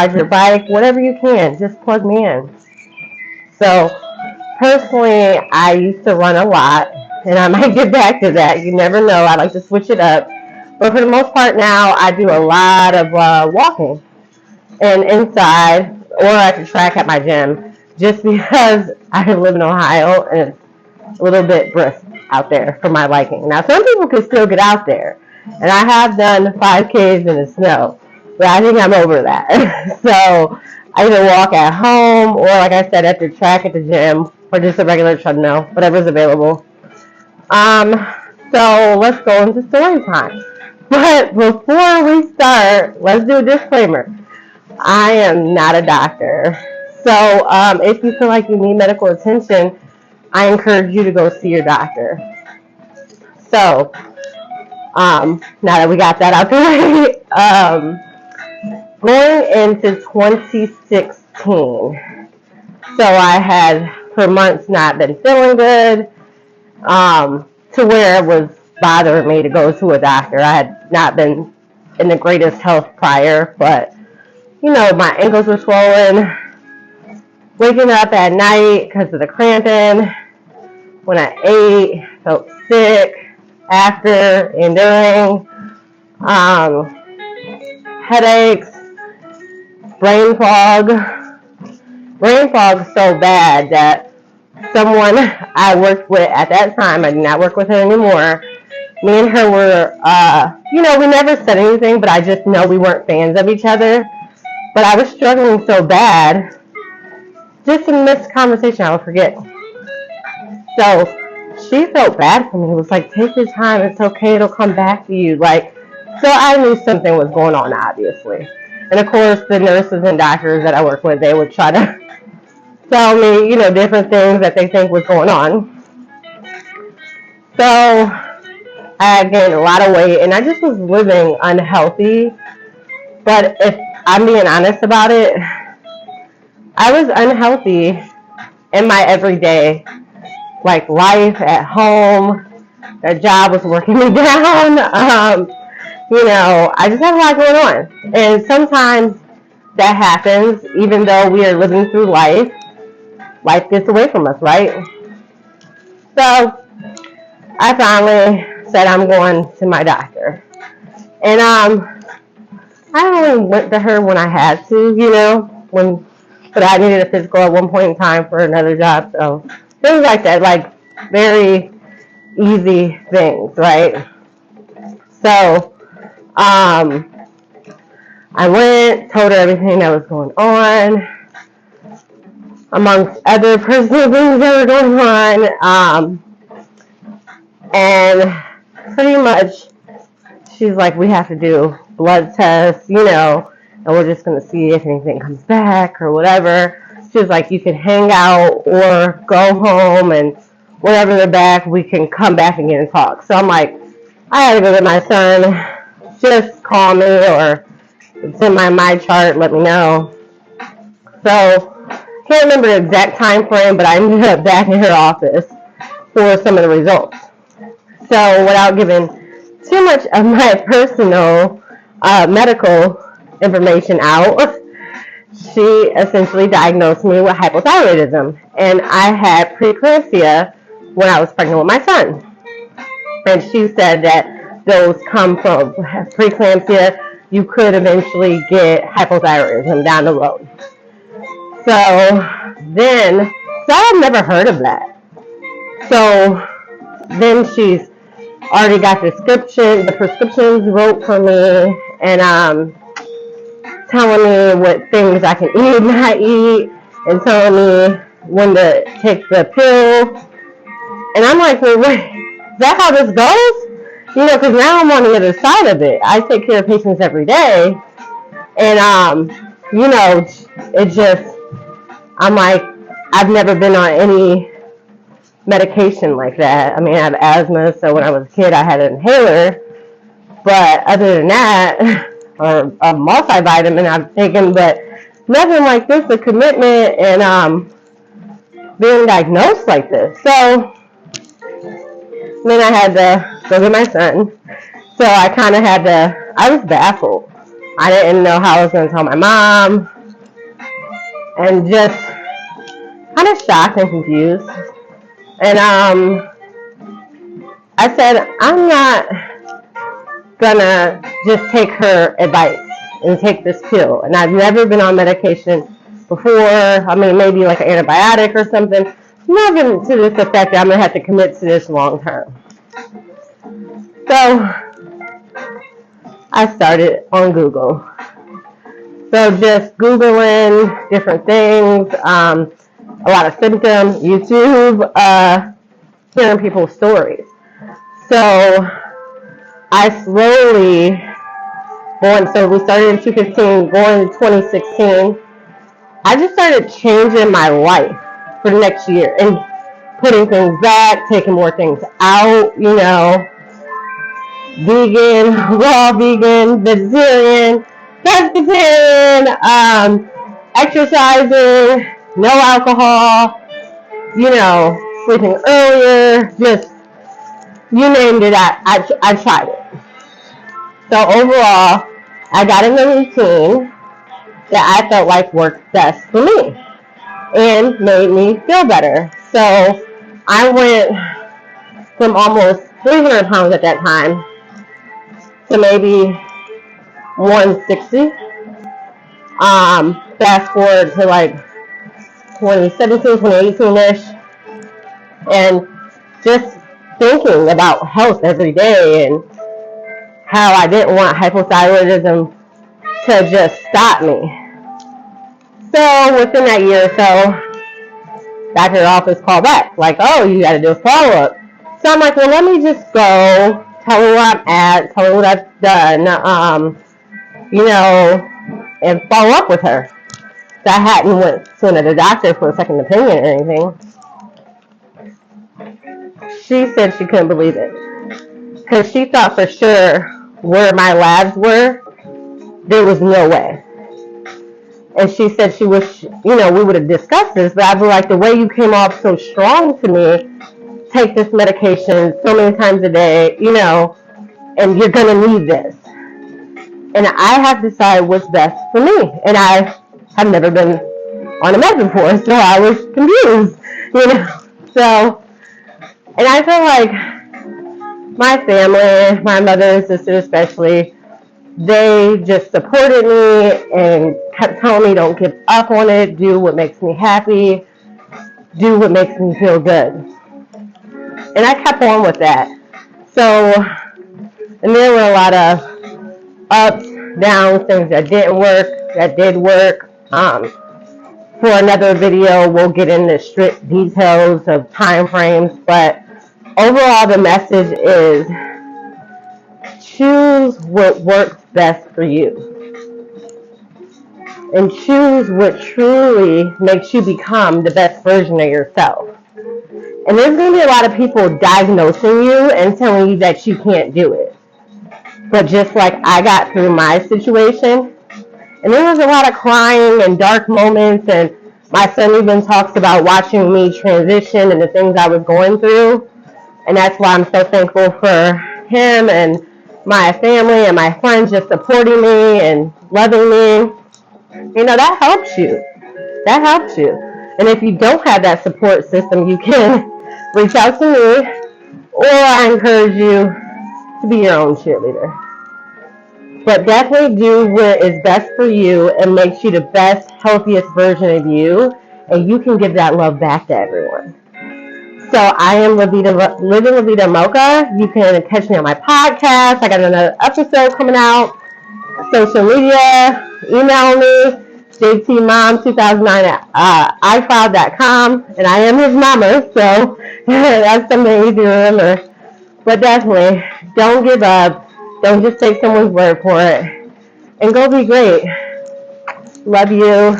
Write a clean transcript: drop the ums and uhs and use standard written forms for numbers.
ride your bike, whatever you can, just plug me in. So personally, I used to run a lot, and I might get back to that. You never know. I like to switch it up. But for the most part now, I do a lot of walking and inside or at the track at my gym, just because I live in Ohio and it's a little bit brisk out there for my liking. Now, some people can still get out there, and I have done 5Ks in the snow, but I think I'm over that. So I either walk at home or, like I said, at the track at the gym, or just a regular treadmill, whatever's available. So let's go into story time. But before we start, let's do a disclaimer. I am not a doctor. So if you feel like you need medical attention, I encourage you to go see your doctor. So now that we got that out the way, going into 2016, so I had for months not been feeling good, to where it was bothering me to go to a doctor. I had not been in the greatest health prior, but you know, my ankles were swollen, waking up at night because of the cramping. When I ate, felt sick after and during, headaches, brain fog. Brain fog so bad that someone I worked with at that time, I do not work with her anymore, me and her were, you know, we never said anything, but I just know we weren't fans of each other. But I was struggling so bad, just in this conversation, I would forget. So she felt bad for me. It was like, take your time. It's okay. It'll come back to you. Like, so I knew something was going on, obviously. And of course, the nurses and doctors that I work with, they would try to tell me, you know, different things that they think was going on. So I had gained a lot of weight, and I just was living unhealthy. But if I'm being honest about it, I was unhealthy in my everyday, like life at home. That job was working me down. You know, I just have a lot going on. And sometimes that happens, even though we are living through life. Life gets away from us, right? So I finally said I'm going to my doctor. And I only went to her when I had to, you know, but I needed a physical at one point in time for another job. So things like that, like very easy things, right? So I went, told her everything that was going on, amongst other personal things that were going on. And pretty much she's like, we have to do blood tests, you know, and we're just going to see if anything comes back or whatever. She was like, you can hang out or go home, and whatever they're back, we can come back again and talk. So I'm like, I had to go get my son. Just call me or send my chart, let me know. So can't remember the exact time frame, but I ended up back in her office for some of the results. So without giving too much of my personal medical information out, she essentially diagnosed me with hypothyroidism. And I had preeclampsia when I was pregnant with my son. And she said that those come from preeclampsia. You could eventually get hypothyroidism down the road. So I had never heard of that. So then she's already got the prescriptions wrote for me, and telling me what things I can eat and not eat, and telling me when to take the pill. And I'm like, well, wait, is that how this goes? You know, because now I'm on the other side of it. I take care of patients every day, and you know, it just, I'm like, I've never been on any medication like that. I mean, I have asthma, so when I was a kid, I had an inhaler. But other than that, or a multivitamin I've taken, but nothing like this, the commitment and being diagnosed like this. So then I had to go get my son. So I kind of had to, I was baffled. I didn't know how I was going to tell my mom, and just kind of shocked and confused. And I said, I'm not gonna just take her advice and take this pill. And I've never been on medication before. I mean, maybe like an antibiotic or something. Nothing to this effect that I'm gonna have to commit to this long term. So I started on Google. So just Googling different things, a lot of symptoms, YouTube, hearing people's stories. So I slowly, so we started in 2015, going to 2016, I just started changing my life for the next year and putting things back, taking more things out, you know, vegan, raw vegan, vegetarian, pescatarian, exercising, no alcohol, you know, sleeping earlier, just, you named it, I tried it. So overall, I got in the routine that I felt like worked best for me and made me feel better. So I went from almost 300 pounds at that time to maybe 160. Fast forward to like 2017, 2018-ish, and just thinking about health every day and how I didn't want hypothyroidism to just stop me. So within that year or so, doctor's office called back, like, oh, you got to do a follow-up. So I'm like, well, let me just go, tell her where I'm at, tell her what I've done, you know, and follow up with her. So I hadn't went to another doctor for a second opinion or anything. She said she couldn't believe it because she thought for sure where my labs were, there was no way. And she said she wish, you know, we would have discussed this, but I'd be like, the way you came off so strong to me, take this medication so many times a day, you know, and you're going to need this. And I have to decide what's best for me. And I have never been on a med before, so I was confused, you know. So, and I feel like my family, my mother and sister especially, they just supported me and kept telling me, don't give up on it, do what makes me happy, do what makes me feel good. And I kept on with that. So, and there were a lot of ups, downs, things that didn't work, that did work. For another video, we'll get into strict details of time frames, but overall the message is choose what works best for you. And choose what truly makes you become the best version of yourself. And there's going to be a lot of people diagnosing you and telling you that you can't do it. But just like I got through my situation, and there was a lot of crying and dark moments, and my son even talks about watching me transition and the things I was going through. And that's why I'm so thankful for him and my family and my friends just supporting me and loving me. You know, that helps you. That helps you. And if you don't have that support system, you can reach out to me, or I encourage you to be your own cheerleader. But definitely do what is best for you and makes you the best, healthiest version of you, and you can give that love back to everyone. So I am Living La Vida Mocha. You can catch me on my podcast. I got another episode coming out. Social media, email me, jtmom2009 at icloud.com, and I am his mama, so that's something easy to remember. But definitely, don't give up. Don't just take someone's word for it. And go be great. Love you.